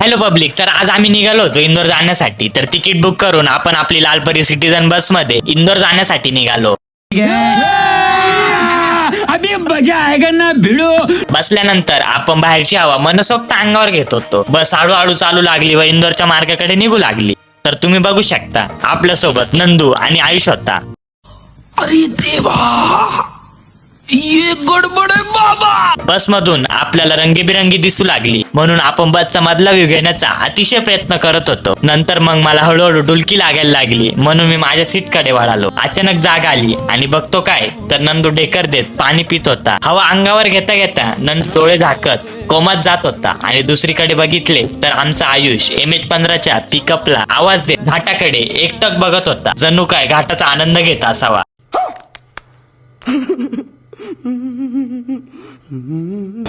Hello public, तर आज आम्ही निघालो होतो इंदोर जाण्यासाठी. तर तिकीट बुक करून आपण आपली लालपरी सिटीजन बस मध्ये इंदोर जाण्यासाठी निघालो. अभी मजा आएगा ना भिडो. बसल्यानंतर आपण बाहेरची हवा मनसोक्त अंगावर घेत होतो. बस हळूहळू चालू लागली व इंदोरच्या मार्गाकडे निघू लागली. तर तुम्ही बघू शकता आपल्या सोबत नंदू आणि आयुष होता. अरे देवा, ये गडबड आहे बाबा. बस मधून आपल्याला रंगीबिरंगी दिसू लागली म्हणून आपण बसचा मधला व्ह्यू घेण्याचा अतिशय प्रयत्न करत होतो. नंतर मग मला हळूहळू डुलकी लागायला लागली म्हणून मी माझ्या सीट कडे वळालो. अचानक जाग आली आणि बघतो काय तर नंदू ढेकर देत पाणी पित होता. हवा अंगावर घेता घेता नंदू डोळे झाकत कोमात जात होता. आणि दुसरीकडे बघितले तर आमचा आयुष MH15च्या पिकअपला आवाज देत घाटाकडे एकटक बघत होता, जणू काय घाटाचा आनंद घेत असावा.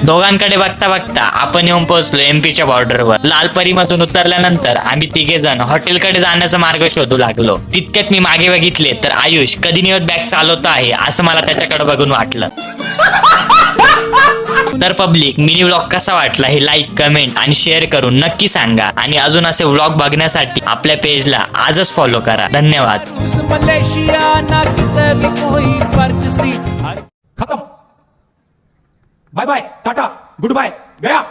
दोघांकडे बघता बघता आपण येऊन पोहोचलो MP च्या बॉर्डरवर. लालपरी मधून उतरल्यानंतर आम्ही तिघे जण हॉटेलकडे जाण्याचा मार्ग शोधू लागलो. तितक्यात मी मागे बघितले तर आयुष कधी निवत बॅग चालवतो आहे असं मला त्याच्याकडे बघून वाटलं. तर पब्लिक, मिनी व्लॉग कसा वाटला हे लाईक, कमेंट आणि शेअर करून नक्की सांगा. आणि अजून असे व्लॉग बघण्यासाठी आपल्या पेजला आजच फॉलो करा. धन्यवाद. खत्म. Bye bye, tata, good bye, गया.